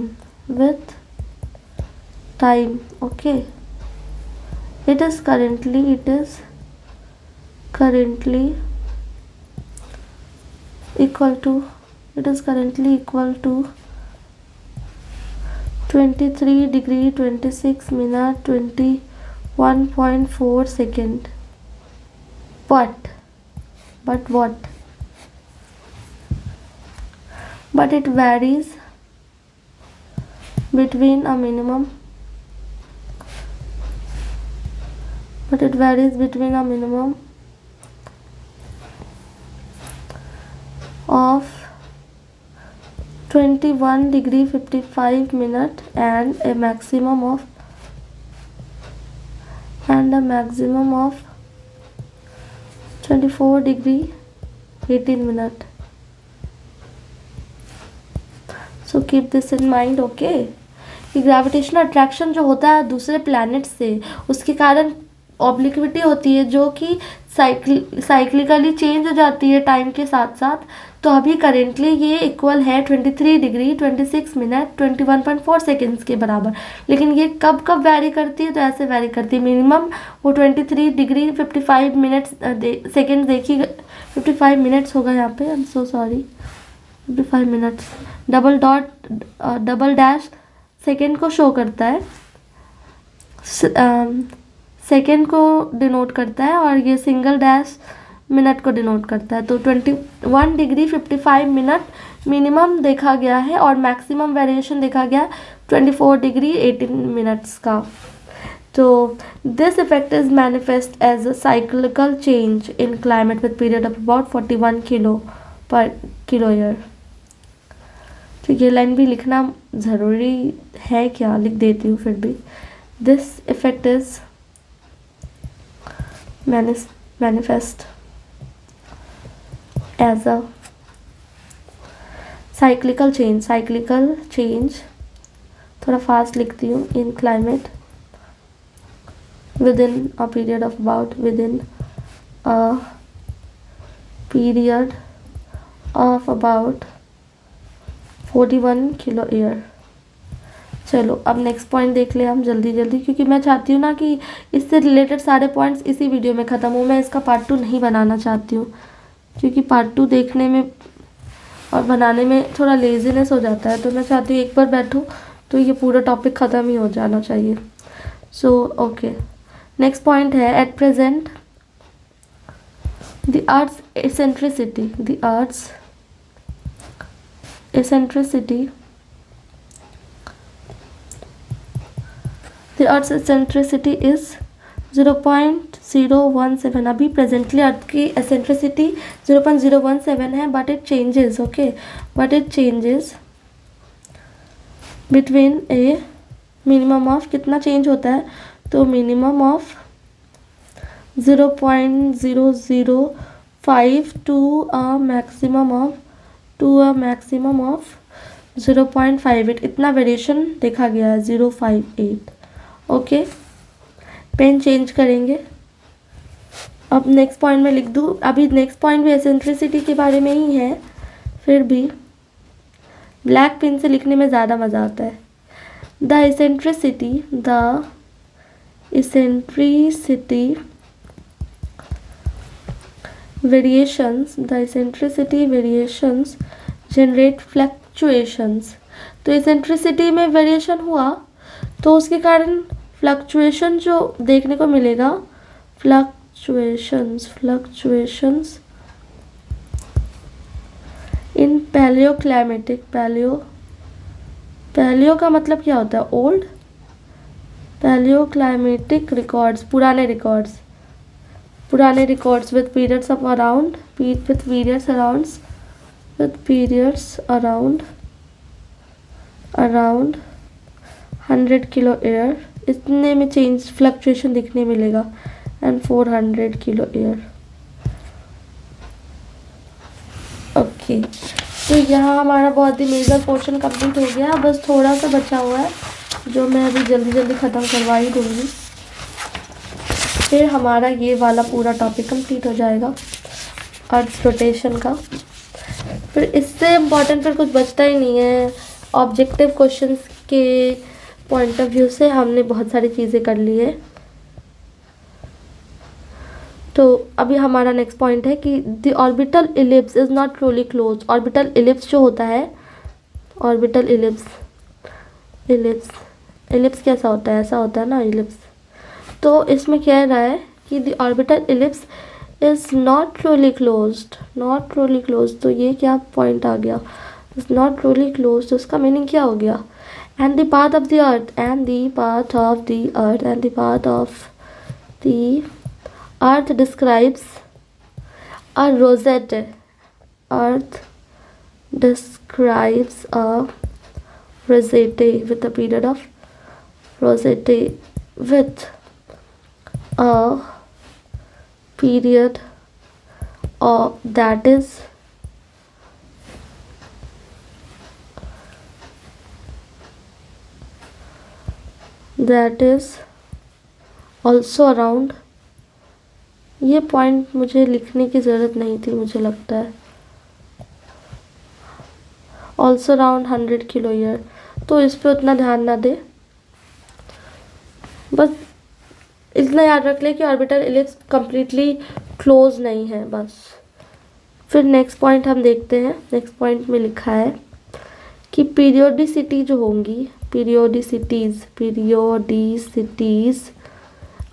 Okay, it is currently equal to 23 degree 26 minute 21.4 second. But what? But it varies between a minimum of 21 degree 55 minute and a maximum of 24 degree 18 minute. So keep this in mind. Okay, कि gravitational attraction जो होता है दूसरे planet से, उसके कारण obliquity होती है जो कि साइक्लिकली चेंज हो जाती है टाइम के साथ साथ. तो अभी करेंटली ये इक्वल है 23 डिग्री 26 मिनट 21.4 सेकेंड्स के बराबर. लेकिन ये कब वैरी करती है? तो ऐसे वैरी करती है. मिनिमम वो 23 डिग्री 55 मिनट्स सेकेंड देखी. 55 मिनट्स होगा यहाँ पे. I am so sorry. 55 minutes double dash second को शो करता है, सेकेंड को डिनोट करता है, और ये सिंगल डैश मिनट को डिनोट करता है. तो 21 डिग्री 55 मिनट मिनिमम देखा गया है और मैक्सिमम वेरिएशन देखा गया 24 डिग्री 18 मिनट्स का. तो this effect is manifest as a cyclical change in climate with period of about 41 kilo year. तो ये लाइन भी लिखना ज़रूरी है क्या? लिख देती हूँ फिर भी. This effect is manifest as a cyclical change थोड़ा फास्ट लिखती हूँ. In climate within a period of 41 kilo year. चलो अब नेक्स्ट पॉइंट देख ले हम जल्दी जल्दी, क्योंकि मैं चाहती हूँ ना कि इससे रिलेटेड सारे पॉइंट्स इसी वीडियो में ख़त्म हो. मैं इसका पार्ट 2 नहीं बनाना चाहती हूँ, क्योंकि पार्ट 2 देखने में और बनाने में थोड़ा लेजीनेस हो जाता है. तो मैं चाहती हूँ एक बार बैठो तो ये पूरा टॉपिक ख़त्म ही हो जाना चाहिए. सो ओके, नेक्स्ट पॉइंट है at present the earth's eccentricity is 0.017. अभी प्रेजेंटली अर्थ की एसेंट्रिसिटी 0.017 है, but it changes. Okay, but it changes between a minimum of, कितना चेंज होता है? तो minimum of 0.005 to a maximum of 0.58. इतना variation देखा गया है. 058. ओके, पेन चेंज करेंगे. अब नेक्स्ट पॉइंट में लिख दूँ. अभी नेक्स्ट पॉइंट भी एसेंट्रिसिटी के बारे में ही है, फिर भी ब्लैक पेन से लिखने में ज़्यादा मज़ा आता है. The eccentricity variations, the eccentricity variations generate fluctuations. तो eccentricity में वेरिएशन हुआ तो उसके कारण फ्लक्चुएशन जो देखने को मिलेगा, फ्लक्चुएशंस इन पैलियोक्लाइमेटिक, पैलियो का मतलब क्या होता है? ओल्ड, पैलियोक्लाइमेटिक रिकॉर्ड्स, पुराने records with periods of around, with periods around 100 kilo air, इतने में चेंज फ्लक्चुएशन दिखने मिलेगा, एंड 400 किलो एयर। ओके, तो यहाँ हमारा बहुत ही मेजर पोर्शन कंप्लीट हो गया, बस थोड़ा सा बचा हुआ है जो मैं अभी जल्दी ख़त्म करवा ही दूँगी, फिर हमारा ये वाला पूरा टॉपिक कंप्लीट हो जाएगा अर्थ रोटेशन का। फिर इससे इम्पॉर्टेंट फिर कुछ बचता ही नहीं है। ऑब्जेक्टिव क्वेश्चंस के पॉइंट ऑफ व्यू से हमने बहुत सारी चीज़ें कर ली है। तो अभी हमारा नेक्स्ट पॉइंट है कि the orbital ellipse is not truly close. Orbital ellipse जो होता है, ऑर्बिटल इलिप्स कैसा होता है? ऐसा होता है ना इलिप्स। तो इसमें कह रहा है कि the orbital ellipse is not truly closed, तो ये क्या पॉइंट आ गया? इज़ नॉट ट्रूली क्लोज्ड, तो उसका मीनिंग क्या हो गया? and the path of the earth describes a rosette. Earth describes a rosette with a period of that is also around, ये पॉइंट मुझे लिखने की ज़रूरत नहीं थी, मुझे लगता है also around 100 किलो ईयर, तो इस पे उतना ध्यान ना दे, बस इतना याद रख ले कि ऑर्बिटल इलिप्स कम्प्लीटली क्लोज नहीं है बस। फिर नेक्स्ट पॉइंट हम देखते हैं। नेक्स्ट पॉइंट में लिखा है कि पीरियोडिसिटी जो होंगी, पीरियोडिसिटीज़,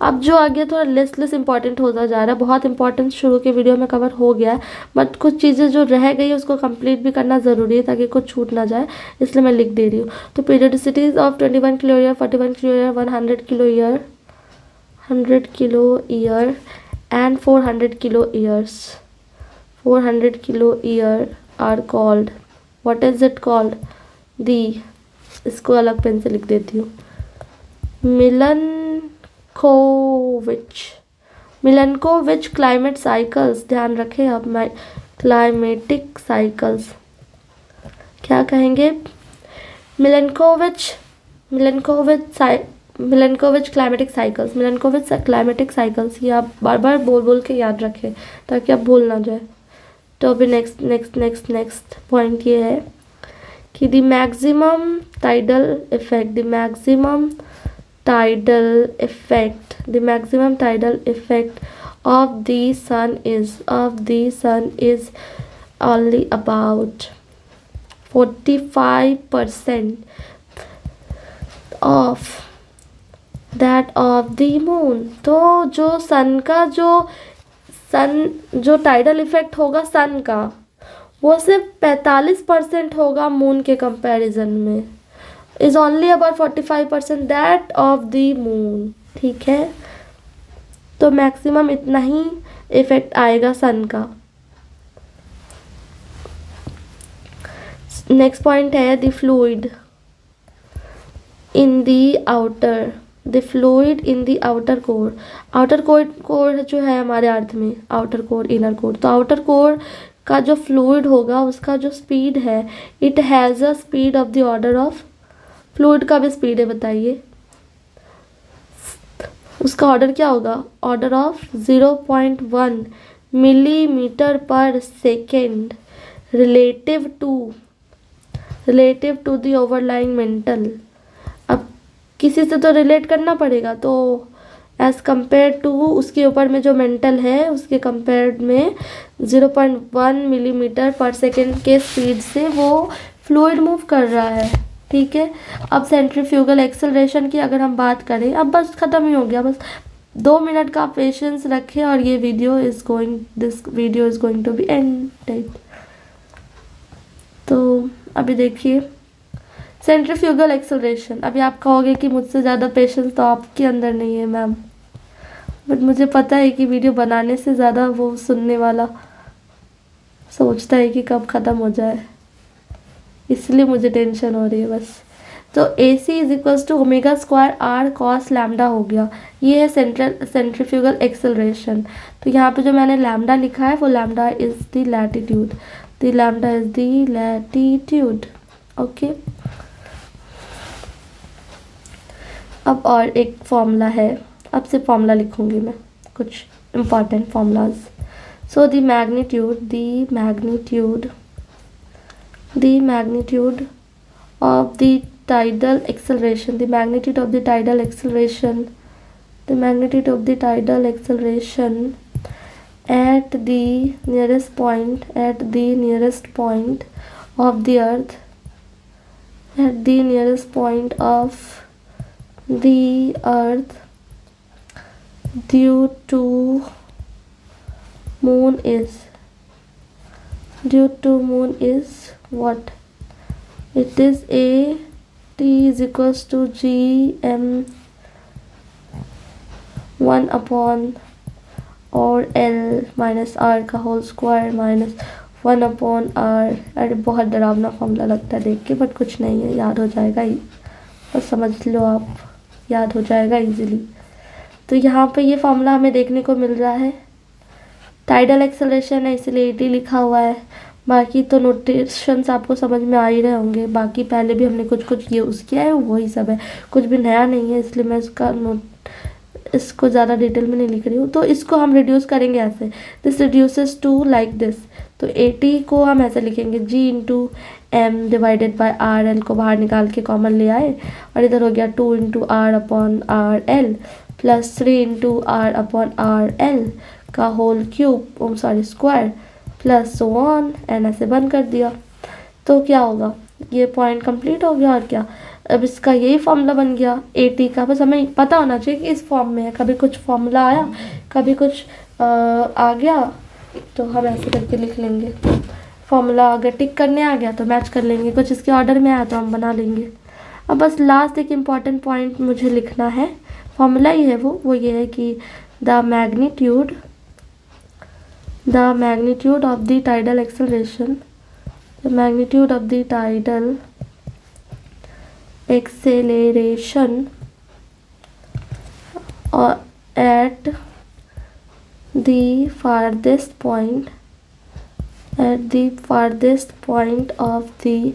अब जो आगे थोड़ा लेस इंपॉर्टेंट होता जा रहा है। बहुत इंपॉर्टेंट शुरू के वीडियो में कवर हो गया है, बट कुछ चीज़ें जो रह गई है उसको कंप्लीट भी करना ज़रूरी है ताकि कुछ छूट ना जाए, इसलिए मैं लिख दे रही हूँ। तो periodicities of 21 kilo year, 41 kilo year, 100 kilo year, 100 kilo year and 400 kilo years, 400 kilo year are called, what is it called? The, इसको अलग पेन से लिख देती हूँ, मिलनकोविच क्लाइमेट साइकिल्स। ध्यान रखें आप, क्लाइमेटिक साइकिल्स क्या कहेंगे? मिलनकोविच क्लाइमेटिक साइकिल्स, ये आप बार बार बोल के याद रखें ताकि आप भूल ना जाए। तो अभी नेक्स्ट पॉइंट ये है कि the maximum tidal effect of the sun is only about 45% of that of the moon। तो जो सन जो टाइडल इफेक्ट होगा सन का, वो सिर्फ 45% होगा मून के कंपैरिजन में, is only about 45% that of the moon. ठीक है, तो मैक्सिमम इतना ही इफेक्ट आएगा सन का। नेक्स्ट पॉइंट है the fluid in the outer core. Outer core जो है हमारे अर्थ में, आउटर कोर, इनर कोर। तो आउटर कोर का जो फ्लूइड होगा उसका जो स्पीड है, it has a speed of the order of, fluid का भी स्पीड है, बताइए उसका ऑर्डर क्या होगा? ऑर्डर ऑफ 0.1 मिलीमीटर पर second relative to the overlying mantle. अब किसी से तो रिलेट करना पड़ेगा, तो एज़ कम्पेयर टू उसके ऊपर में जो मेंटल है उसके कंपेयर में 0.1 मिलीमीटर पर सेकेंड के स्पीड से वो फ्लूइड मूव कर रहा है। ठीक है, अब सेंट्रीफ्यूगल एक्सेलरेशन की अगर हम बात करें, अब बस ख़त्म ही हो गया, बस 2 मिनट का पेशेंस रखें और ये this video is going to be ended. तो अभी देखिए सेंट्रीफ्यूगल एक्सेलरेशन। अभी आप कहोगे कि मुझसे ज़्यादा पेशेंस तो आपके अंदर नहीं है मैम, बट मुझे पता है कि वीडियो बनाने से ज़्यादा वो सुनने वाला सोचता है कि कब ख़त्म हो जाए, इसलिए मुझे टेंशन हो रही है बस। तो A C is equals to omega square R cos lambda हो गया, ये है सेंट्रीफ्यूगल एक्सेलरेशन। तो यहाँ पे जो मैंने लैम्डा लिखा है वो lambda is the latitude, the lambda is the latitude. Okay, अब और एक फॉर्मूला है, अब से फॉर्मूला लिखूंगी मैं, कुछ important formulas. So the magnitude of the tidal acceleration, the magnitude of the tidal acceleration at the nearest point of the earth, due to moon is what? It is a t is equals to gm 1 upon और l minus R का whole square minus 1 upon R. अरे बहुत डरावना formula लगता है देख के, but कुछ नहीं है, याद हो जाएगा ही, बस समझ लो आप, याद हो जाएगा इजीली। तो यहाँ पे ये फॉर्मूला हमें देखने को मिल रहा है, टाइडल एक्सेलरेशन है इसलिए एटी लिखा हुआ है। बाकी तो नोटेशंस आपको समझ में आ ही रहे होंगे, बाकी पहले भी हमने कुछ यूज़ किया है, वही सब है, कुछ भी नया नहीं है, इसलिए मैं इसको ज़्यादा डिटेल में नहीं लिख रही हूँ। तो इसको हम रिड्यूस करेंगे ऐसे, this reduces to like this. तो 80 को हम ऐसे लिखेंगे G into M divided by R L को बाहर निकाल के कॉमन ले आए, और इधर हो गया 2 into R upon R L plus 3 into R upon R L का whole cube square plus so on, एन ऐसे बंद कर दिया। तो क्या होगा, ये पॉइंट कंप्लीट हो गया, और क्या, अब इसका यही फॉर्मूला बन गया 80 का। बस हमें पता होना चाहिए कि इस फॉर्म में है, कभी कुछ फॉर्मूला आया, कभी कुछ आ गया, तो हम ऐसे करके लिख लेंगे। फॉर्मूला अगर टिक करने आ गया तो मैच कर लेंगे, कुछ इसके ऑर्डर में आया तो हम बना लेंगे। अब बस लास्ट एक इम्पॉर्टेंट पॉइंट मुझे लिखना है, फॉर्मूला ही है वो ये है कि the magnitude of the tidal acceleration, the magnitude of the tidal acceleration at the farthest point of the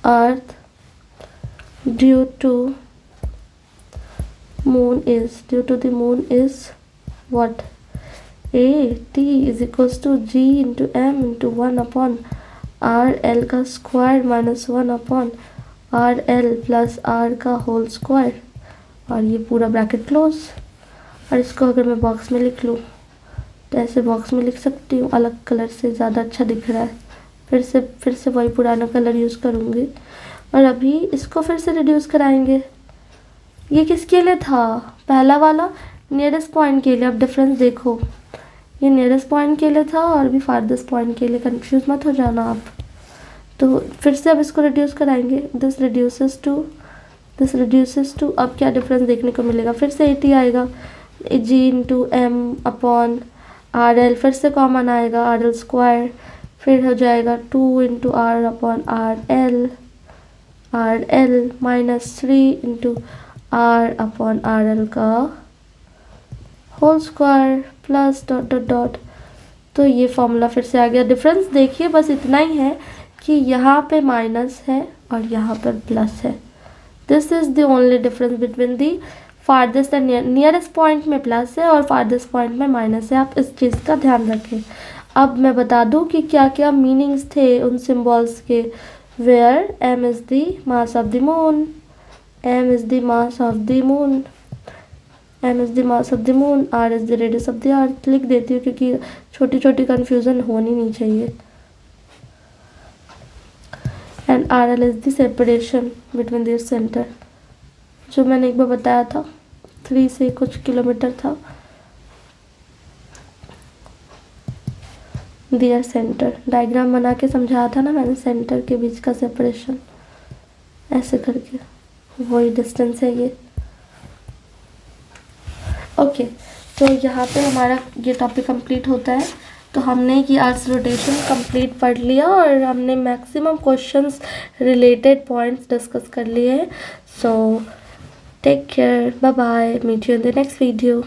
earth due to the moon is what? A t is equals to g into m into 1 upon R L का square minus 1 upon R L plus R का whole square, और ये पूरा bracket close. और इसको अगर मैं box में लिख लूँ तो ऐसे बॉक्स में लिख सकती हूँ, अलग कलर से ज़्यादा अच्छा दिख रहा है। फिर से वही पुराना कलर यूज़ करूँगी, और अभी इसको फिर से रिड्यूस कराएंगे। ये किसके लिए था, पहला वाला नियरेस्ट पॉइंट के लिए। अब डिफरेंस देखो, ये नियरेस्ट पॉइंट के लिए था और भी फारदेस्ट पॉइंट के लिए, कंफ्यूज मत हो जाना आप। तो फिर से अब इसको रिड्यूस कराएंगे, दिस रिड्यूसेस टू अब क्या डिफरेंस देखने को मिलेगा, फिर से 80 आएगा, G into M upon R L, फिर से कॉमन आएगा आर एल स्क्वायर, फिर हो जाएगा 2 into R upon R L minus 3 into R upon R L का whole square plus dot dot dot. तो ये फॉर्मूला फिर से आ गया। डिफरेंस देखिए बस इतना ही है कि यहाँ पे माइनस है और यहाँ पर प्लस है। This is the only difference between the farthest and nearest point में प्लस है और फारदेस्ट पॉइंट में माइनस है, आप इस चीज़ का ध्यान रखें। अब मैं बता दूँ कि क्या क्या मीनिंग्स थे उन सिम्बॉल्स के। Where M is the mass of the moon, M is the mass of the moon, R is the radius of the earth लिख देती हूँ क्योंकि छोटी छोटी कन्फ्यूज़न होनी नहीं चाहिए। And RL is the separation between their centre, जो मैंने एक बार बताया था 3 से कुछ किलोमीटर था देयर सेंटर। डायग्राम बना के समझाया था ना मैंने, सेंटर के बीच का सेपरेशन ऐसे करके, वही डिस्टेंस है ये। ओके तो यहाँ पे हमारा ये टॉपिक कंप्लीट होता है। तो हमने ये अर्थ रोटेशन कंप्लीट पढ़ लिया और हमने maximum questions related points discuss कर लिए हैं। So take care, bye bye, meet you in the next video.